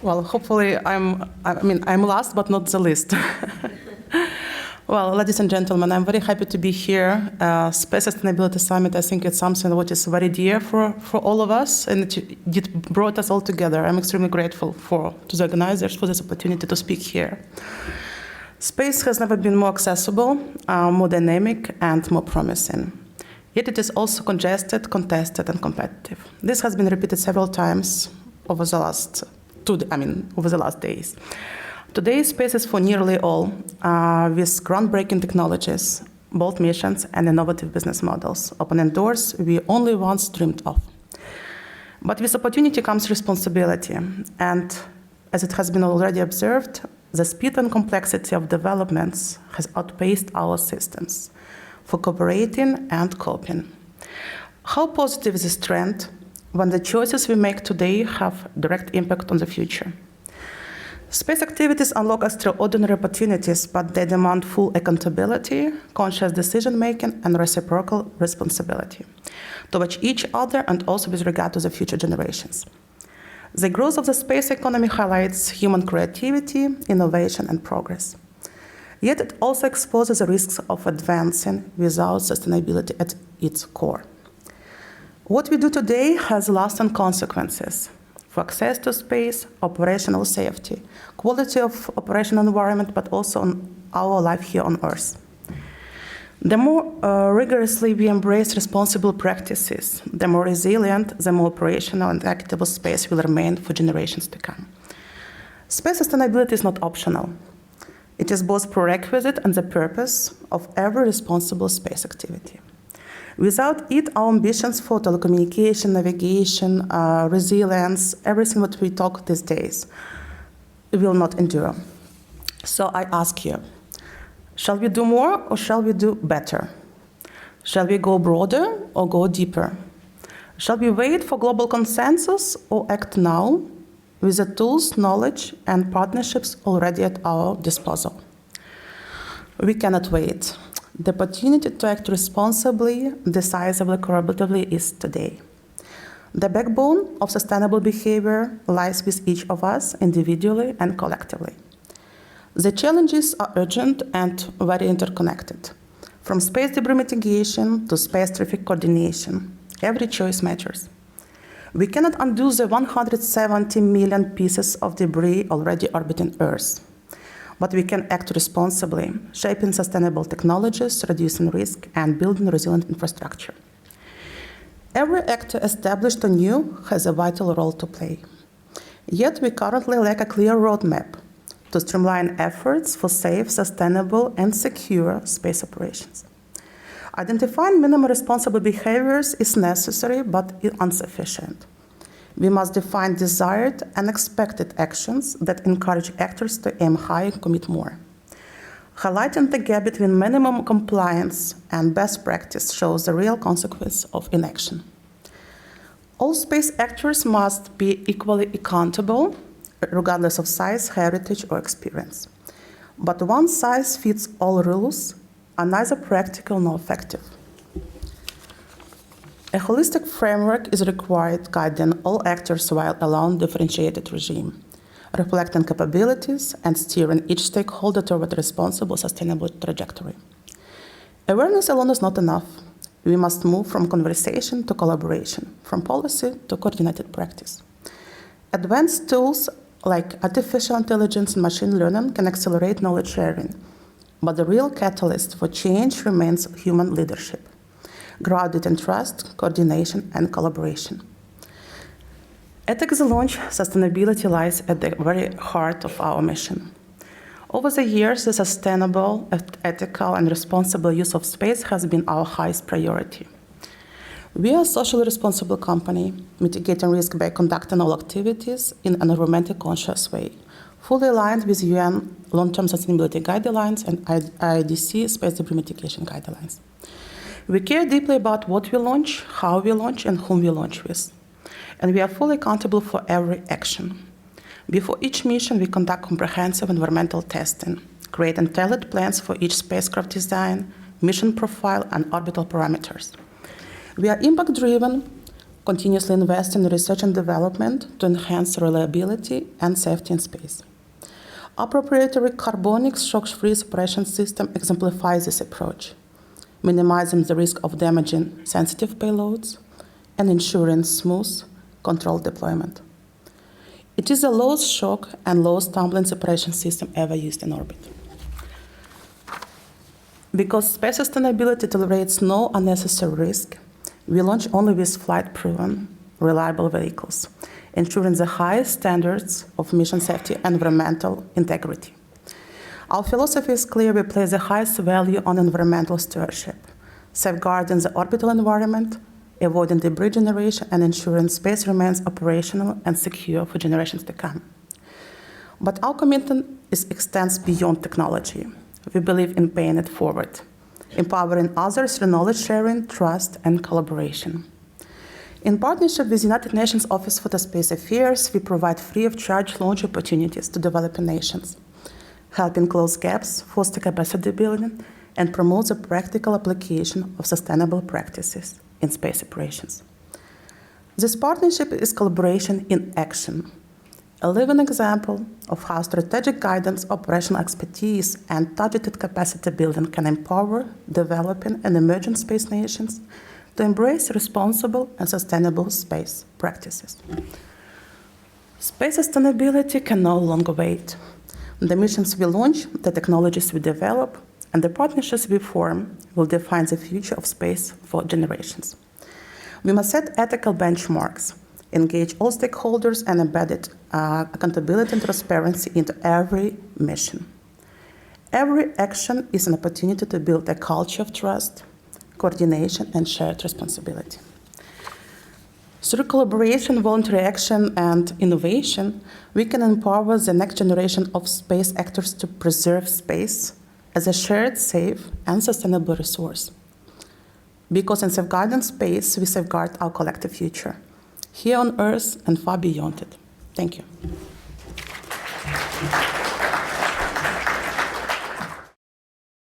Well, hopefully I'm last, but not the least. Well, ladies and gentlemen, I'm very happy to be here. Space Sustainability Summit, I think it's something which is very dear for all of us, and it brought us all together. I'm extremely grateful to the organizers for this opportunity to speak here. Space has never been more accessible, more dynamic, and more promising. Yet it is also congested, contested, and competitive. This has been repeated several times over the last days. Today, space is for nearly all, with groundbreaking technologies, bold missions, and innovative business models, opening doors we only once dreamed of. But with opportunity comes responsibility, and as it has been already observed, the speed and complexity of developments has outpaced our systems for cooperating and coping. How positive is this trend when the choices we make today have direct impact on the future? Space activities unlock extraordinary opportunities, but they demand full accountability, conscious decision-making, and reciprocal responsibility towards each other and also with regard to the future generations. The growth of the space economy highlights human creativity, innovation, and progress. Yet it also exposes the risks of advancing without sustainability at its core. What we do today has lasting consequences for access to space, operational safety, quality of operational environment, but also on our life here on Earth. The more rigorously we embrace responsible practices, the more resilient, the more operational and equitable space will remain for generations to come. Space sustainability is not optional. It is both prerequisite and the purpose of every responsible space activity. Without it, our ambitions for telecommunication, navigation, resilience, everything that we talk these days, will not endure. So I ask you, shall we do more or shall we do better? Shall we go broader or go deeper? Shall we wait for global consensus or act now with the tools, knowledge, and partnerships already at our disposal? We cannot wait. The opportunity to act responsibly, decisively, collaboratively is today. The backbone of sustainable behavior lies with each of us individually and collectively. The challenges are urgent and very interconnected. From space debris mitigation to space traffic coordination, every choice matters. We cannot undo the 170 million pieces of debris already orbiting Earth. But we can act responsibly, shaping sustainable technologies, reducing risk, and building resilient infrastructure. Every actor established or new has a vital role to play. Yet we currently lack a clear roadmap to streamline efforts for safe, sustainable, and secure space operations. Identifying minimum responsible behaviors is necessary but insufficient. We must define desired and expected actions that encourage actors to aim high and commit more. Highlighting the gap between minimum compliance and best practice shows the real consequence of inaction. All space actors must be equally accountable, regardless of size, heritage, or experience. But one-size-fits-all rules are neither practical nor effective. A holistic framework is required guiding all actors while allowing differentiated regime, reflecting capabilities and steering each stakeholder toward a responsible, sustainable trajectory. Awareness alone is not enough. We must move from conversation to collaboration, from policy to coordinated practice. Advanced tools like artificial intelligence and machine learning can accelerate knowledge sharing, but the real catalyst for change remains human leadership, grounded in trust, coordination, and collaboration. At Exolaunch, sustainability lies at the very heart of our mission. Over the years, the sustainable, ethical, and responsible use of space has been our highest priority. We are a socially responsible company, mitigating risk by conducting all activities in an environmentally conscious way, fully aligned with UN long-term sustainability guidelines and IDC space debris mitigation guidelines. We care deeply about what we launch, how we launch, and whom we launch with. And we are fully accountable for every action. Before each mission, we conduct comprehensive environmental testing, creating tailored plans for each spacecraft design, mission profile, and orbital parameters. We are impact-driven, continuously invest in research and development to enhance reliability and safety in space. Our proprietary carbonic shock-free separation system exemplifies this approach, minimizing the risk of damaging sensitive payloads and ensuring smooth, controlled deployment. It is the lowest shock and lowest tumbling separation system ever used in orbit. Because space sustainability tolerates no unnecessary risk, we launch only with flight-proven, reliable vehicles, ensuring the highest standards of mission safety and environmental integrity. Our philosophy is clear: we place the highest value on environmental stewardship, safeguarding the orbital environment, avoiding debris generation, and ensuring space remains operational and secure for generations to come. But our commitment extends beyond technology. We believe in paying it forward, empowering others through knowledge sharing, trust, and collaboration. In partnership with the United Nations Office for the Space Affairs, we provide free-of-charge launch opportunities to developing nations, helping close gaps, foster capacity building, and promote the practical application of sustainable practices in space operations. This partnership is collaboration in action, a living example of how strategic guidance, operational expertise, and targeted capacity building can empower developing and emerging space nations to embrace responsible and sustainable space practices. Space sustainability can no longer wait. The missions we launch, the technologies we develop, and the partnerships we form will define the future of space for generations. We must set ethical benchmarks, engage all stakeholders, and embed accountability and transparency into every mission. Every action is an opportunity to build a culture of trust, coordination, and shared responsibility. Through collaboration, voluntary action, and innovation, we can empower the next generation of space actors to preserve space as a shared, safe, and sustainable resource. Because in safeguarding space, we safeguard our collective future, here on Earth and far beyond it. Thank you.